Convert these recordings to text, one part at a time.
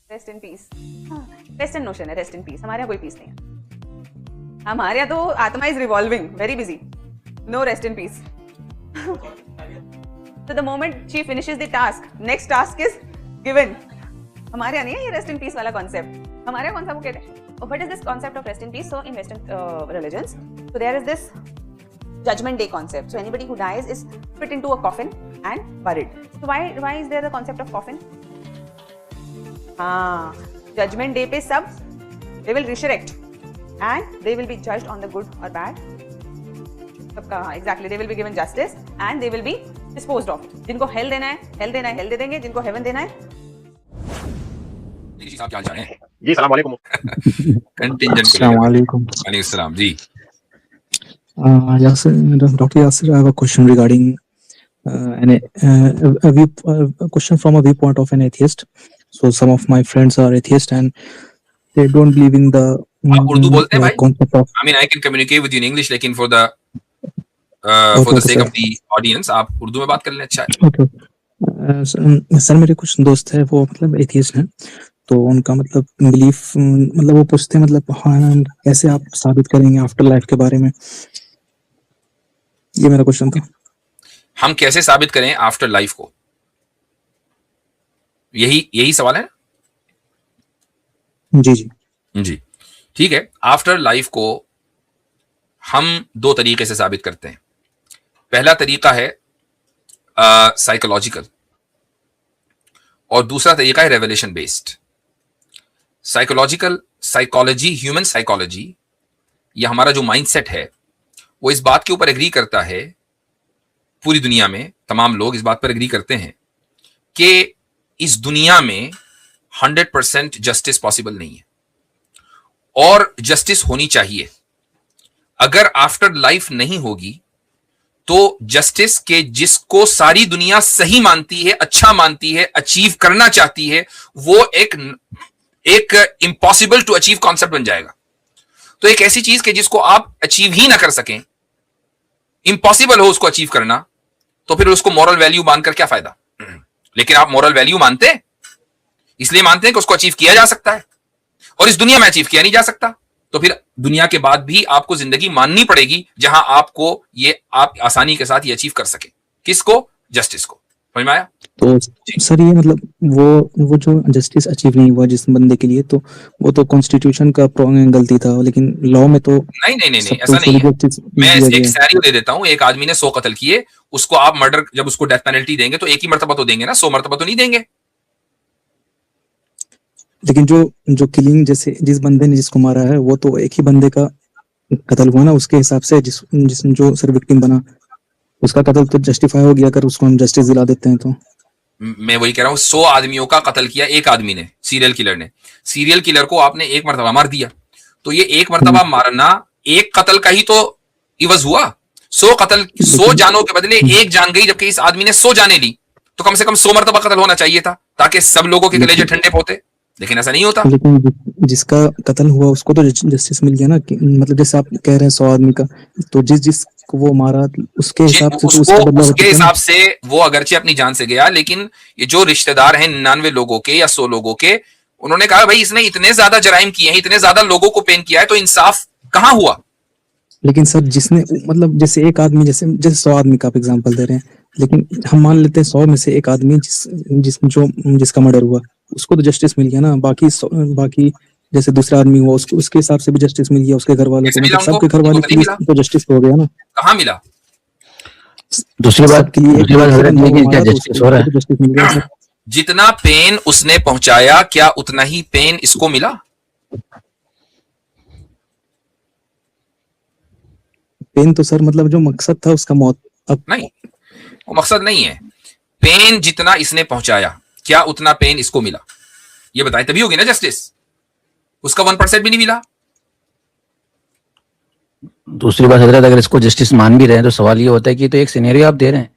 Rest in piece, western notion है rest in piece, हमारे यहाँ कोई पीस नहीं है। हमारे यहाँ तो आत्मा is revolving, very busy, no rest in peace. So the moment she finishes the task, next task is given. हमारे यहाँ नहीं है ये रेस्ट इन पीस वाला कॉन्सेप्ट। हमारे यहाँ कौन सा वो कहते हैं? What is this concept of rest in peace? So in Western religions, so there is this Judgment Day concept. So anybody who dies is put into a coffin and buried. So why is there the concept of coffin? Judgment Day पे सब they will resurrect and they will be judged on the good or bad. सबका exactly, they will be given justice and they will be disposed of. जिनको hell देना है hell देना है hell दे देंगे, जिनको heaven देना है। जी साहब क्या हाल चाल है? जी सलाम वालेकुम। कंटिंजेंट अस्सलाम वालेकुम। वालेकुम सलाम जी। Yasir, Dr. Yasir, I have a question regarding a question from a viewpoint of an atheist. So some of my friends are atheists and they don't believe in the आप उर्दू बोलते हैं भाई? concept of I mean I can communicate with you in English, लेकिन for the sake of the audience आप उर्दू में बात कर लें, अच्छा है। Okay. सर मेरे कुछ दोस्त है वो मतलब एथियस्ट हैं, तो उनका मतलब बिलीफ मतलब वो पूछते हैं मतलब हाँ कैसे आप साबित करेंगे आफ्टर लाइफ के बारे में, ये मेरा क्वेश्चन था। हम कैसे साबित करें आफ्टर लाइफ को, यही सवाल है? जी जी जी ठीक है। आफ्टर लाइफ को हम दो तरीके से साबित करते हैं। पहला तरीका है साइकोलॉजिकल और दूसरा तरीका है revelation based. Psychology, human psychology, या हमारा जो माइंडसेट है वो इस बात के ऊपर एग्री करता है, पूरी दुनिया में तमाम लोग इस बात पर एग्री करते हैं कि इस दुनिया में 100% जस्टिस पॉसिबल नहीं है और जस्टिस होनी चाहिए। अगर आफ्टर लाइफ नहीं होगी तो जस्टिस के जिसको सारी दुनिया सही मानती है, अच्छा मानती है, अचीव करना चाहती है, वो एक इम्पॉसिबल टू अचीव कॉन्सेप्ट बन जाएगा। तो एक ऐसी चीज के जिसको आप अचीव ही ना कर सकें, इम्पॉसिबल हो उसको अचीव करना, तो फिर उसको मॉरल वैल्यू मानकर क्या फायदा? लेकिन आप मॉरल वैल्यू मानते हैं, इसलिए मानते हैं कि उसको अचीव किया जा सकता है और इस दुनिया में अचीव किया नहीं जा सकता, तो फिर दुनिया के बाद भी आपको जिंदगी माननी पड़ेगी जहां आपको ये आप आसानी के साथ ये अचीव कर सके। किसको? जस्टिस को। समझ में आया? तो सर ये मतलब वो जो जस्टिस अचीव नहीं हुआ जिस बंदे के लिए, तो वो तो कॉन्स्टिट्यूशन का गलती था, लेकिन लॉ में तो नहीं ऐसा नहीं है। मैं एक सिनेरियो दे देता हूं। एक आदमी ने 100 कत्ल किए, उसको आप मर्डर, जब उसको डेथ पेनल्टी देंगे तो एक ही मर्तबा तो देंगे ना, 100 मर्तबा तो नहीं देंगे। लेकिन जो किलिंग जैसे जिस बंदे ने जिसको मारा है वो तो एक ही बंदे का कत्ल हुआ ना, उसके हिसाब से जिस जो सर विक्टिम बना उसका कत्ल तो जस्टिफाई हो गया अगर उसको हम जस्टिस दिला देते हैं तो। मैं वही कह रहा हूं, 100 आदमियों का कत्ल किया एक आदमी ने, सीरियल किलर ने। सीरियल किलर को आपने एक मर्तबा मार दिया, तो ये एक मर्तबा मारना एक कत्ल का ही तो इवज हुआ। 100 जानों के बदले एक जान गई, जबकि इस आदमी ने 100 जाने ली, तो कम से कम 100 मर्तबा कत्ल होना चाहिए था ताकि सब लोगों के कलेजे ठंडे होते, लेकिन ऐसा नहीं होता। लेकिन जिसका कत्ल हुआ उसको तो जस्टिस मिल गया ना, मतलब जैसे आप कह रहे हैं 100 आदमी का, तो जिसको वो मारा उसके हिसाब से तो उसके हिसाब से वो अगरचे अपनी जान से गया, लेकिन ये जो रिश्तेदार हैं 99 लोगों के या 100 लोगों के, उन्होंने कहा भाई इसने इतने ज्यादा जराइम किए हैं, इतने ज्यादा लोगों को पेन किया है, तो इंसाफ कहां हुआ? लेकिन सर जिसने मतलब जैसे एक आदमी जैसे 100 आदमी का आप एग्जांपल दे रहे हैं, लेकिन हम मान लेते हैं 100 में से एक आदमी जिसका मर्डर हुआ उसको तो जस्टिस मिल गया ना, बाकी जैसे दूसरा आदमी हुआ उसके हिसाब से भी जस्टिस मिल गया, उसके घर वालों को, मतलब सबके घर वालों को तो जस्टिस हो गया ना। कहां मिला? दूसरी बात हजरत ये कि क्या जस्टिस हो रहा है? जस्टिस मिल गया। जितना पेन उसने पहुंचाया क्या उतना ही पेन इसको मिला? पेन तो सर मतलब जो मकसद था उसका मौत, अब नहीं, वो मकसद नहीं है। पेन जितना इसने पहुंचाया क्या उतना पेन इसको मिला? ये बताएं, तभी होगी ना जस्टिस। उसका 1% भी नहीं मिला। दूसरी बात हजरत, अगर इसको जस्टिस मान भी रहे हैं तो सवाल ये होता है कि तो एक सिनेरियो आप दे रहे हैं,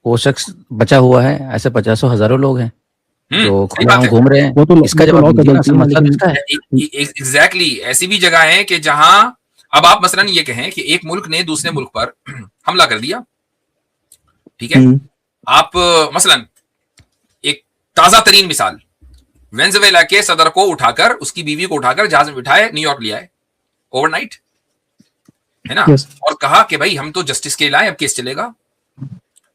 वो शख्स बचा हुआ है, ऐसे 50 हजारों लोग हैं जो खुलेआम घूम रहे हैं, वो तो इसका जवाब मतलब इसका है। एग्जैक्टली ऐसी भी जगह है कि जहां अब आप मसलन ये कहें कि एक मुल्क ने दूसरे मुल्क पर हमला कर दिया, ठीक है? आप मसलन एक ताजा तरीन मिसाल, वेनेजुएला के सदर को उठाकर, उसकी बीवी को उठाकर जहाज में बिठाए, न्यूयॉर्क ले आए ओवरनाइट, है ना। Yes. और कहा कि भाई हम तो जस्टिस के लाए, अब केस चलेगा।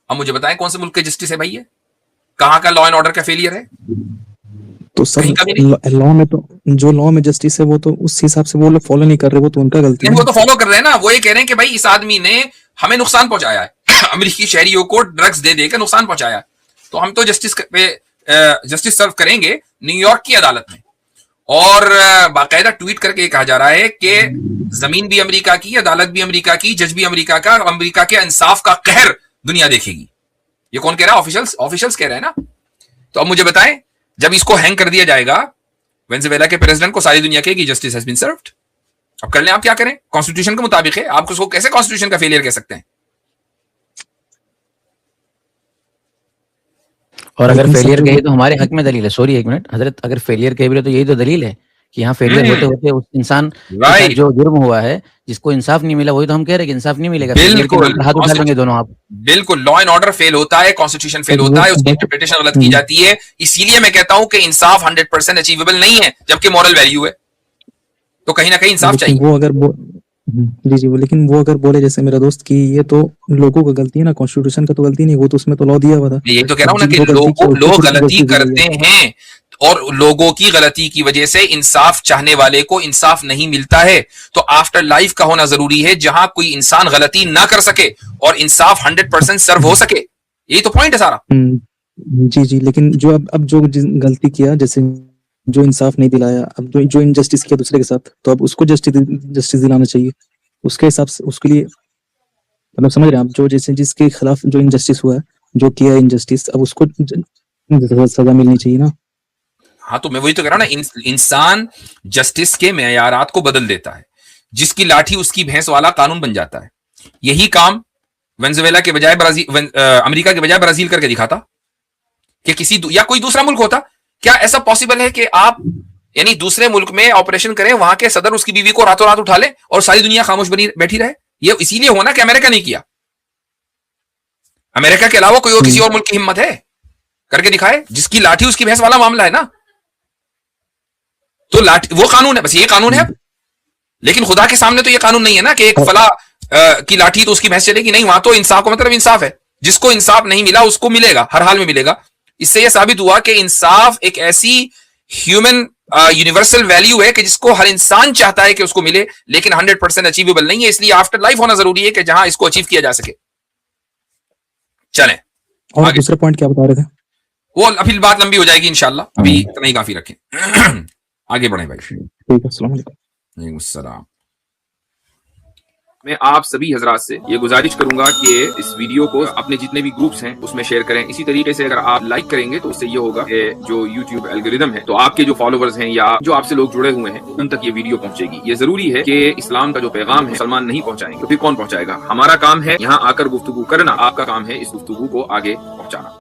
अब मुझे बताएं कौन से मुल्क के जस्टिस है भाई ये? कहां का लॉ एंड ऑर्डर का फेलियर है? तो सब कहीं का भी नहीं। लॉ में तो जो लॉ में जस्टिस है वो तो उस हिसाब से वो लोग फॉलो नहीं कर रहे, वो तो उनका गलती है। वो तो फॉलो कर रहे हैं ना, वो ये कह रहे हैं कि भाई इस आदमी ने हमें नुकसान पहुंचाया है अमेरिकी शहरियों को ड्रग्स दे देकर नुकसान पहुंचाया है, तो हम तो जस्टिस सर्व करेंगे न्यूयॉर्क की अदालत में। और बाकायदा ट्वीट करके कहा जा रहा है कि जमीन भी अमेरिका की, अदालत भी अमेरिका की, जज भी अमेरिका का, अमेरिका के इंसाफ का कहर दुनिया देखेगी। ये कौन कह रहा है? ऑफिशियल्स कह रहे हैं ना। तो अब मुझे बताएं, जब इसको हैंग कर दिया जाएगा वेनेजुएला के प्रेसिडेंट को, सारी दुनिया कहेगी जस्टिस हैज बीन सर्व्ड। अब कर लें, आप क्या करें? कॉन्स्टिट्यूशन के मुताबिक है, आप उसको कैसे कॉन्स्टिट्यूशन का फेलियर कह सकते हैं? और अगर लेकिन फेलियर सब कहे जो तो हमारे हक में दलील है। सॉरी एक मिनट हजरत, अगर फेलियर कहे भी तो यही तो दलील है कि यहाँ फेलियर होते होते उस इंसान के साथ Right. जो जुर्म हुआ है, जिसको इंसाफ नहीं मिला, वही तो हम कह रहे हैं कि इंसाफ नहीं मिलेगा। फेलियर के नाम पर हाथ उठा लेंगे दोनों आप। बिल्कुल, लॉ एंड ऑर्डर फेल होता है, कॉन्स्टिट्यूशन फेल वो होता है, उसकी बात- इंटरप्रिटेशन गलत की जाती है। इसीलिए मैं कहता हूं कि इंसाफ 100% अचीवेबल नहीं है, जबकि मॉरल वैल्यू है। तो कहीं ना कहीं इंसाफ लेकिन चाहिए। वो अगर जी वो, लेकिन वो अगर बोले जैसे मेरा दोस्त की ये तो लोगों का गलती है ना, कॉन्स्टिट्यूशन का तो गलती नहीं, वो तो उसमें तो लॉ दिया हुआ था। मैं यही तो कह रहा हूं ना अब कि जिनको गलती की है, लोग उसको गलती जस्टिस दी करते गई है। हैं, और लोगों की गलती की वजह से इंसाफ चाहने वाले को इंसाफ नहीं मिलता है। तो आफ्टर लाइफ का होना जरूरी है, जहां कोई इंसान गलती ना कर सके और इंसाफ 100% सर्व हो सके। यही तो पॉइंट है सारा। जी, लेकिन जो अब जो गलती किया, जैसे जो इंसाफ नहीं दिलाया, अब जो इनजस्टिस किया दूसरे के साथ, तो अब उसको जस्टिस दिलाना चाहिए। उसके हिसाब से उसके लिए, मतलब समझ रहे हैं आप, जो जैसे जिसके खिलाफ जो इनजस्टिस हुआ है, जो किया इनजस्टिस, अब उसको सजा मिलनी चाहिए ना। हाँ, तो मैं वही तो कह रहा हूं ना, इंसान जस्टिस के मेयारात को बदल देता है। जिसकी लाठी उसकी भैंस वाला कानून बन जाता है। यही काम वेनेजुएला के बजाय अमेरिका के बजाय ब्राजील करके दिखाता कि किसी या कोई दूसरा मुल्क होता। क्या ऐसा पॉसिबल है कि आप यानी दूसरे मुल्क में ऑपरेशन करें, वहां के सदर उसकी बीवी को रातों रात उठा ले और सारी दुनिया खामोश बनी बैठी रहे? ये इसीलिए हुआ ना कि अमेरिका नहीं किया। अमेरिका के अलावा कोई और किसी और मुल्क की हिम्मत है करके दिखाए? जिसकी लाठी उसकी भैंस वाला मामला है ना। तो लाठी वो कानून है, बस ये कानून है। लेकिन खुदा के सामने तो ये कानून नहीं है ना कि एक फला की लाठी तो उसकी भैंस चलेगी। नहीं, वहां तो इंसाफ का मतलब इंसाफ है। जिसको इंसाफ नहीं मिला उसको मिलेगा, हर हाल में मिलेगा। इससे यह साबित हुआ कि इंसाफ एक ऐसी ह्यूमन यूनिवर्सल वैल्यू है कि जिसको हर इंसान चाहता है कि उसको मिले, लेकिन 100% अचीवेबल नहीं है। इसलिए आफ्टर लाइफ होना जरूरी है कि जहां इसको अचीव किया जा सके। चलें और आगे। दूसरा पॉइंट क्या बता रहे थे? वो अभी बात लंबी हो जाएगी इंशाल्लाह, अभी इतना ही काफी रखें। आगे बढ़े भाई। ठीक है, अस्सलाम वालेकुम। वालेकुम अस्सलाम। मैं आप सभी हजरात से ये गुजारिश करूंगा कि इस वीडियो को अपने जितने भी ग्रुप्स हैं उसमें शेयर करें। इसी तरीके से अगर आप लाइक करेंगे तो उससे ये होगा कि जो YouTube एल्गोरिदम है, तो आपके जो फॉलोवर्स हैं या जो आपसे लोग जुड़े हुए हैं, उन तक ये वीडियो पहुंचेगी। ये जरूरी है कि इस्लाम का जो पैगाम है मुसलमान नहीं पहुंचाएंगे तो फिर कौन पहुंचाएगा? हमारा काम है यहाँ आकर गुफ्तगू करना, आपका काम है इस गुफ्तगू को आगे पहुंचाना।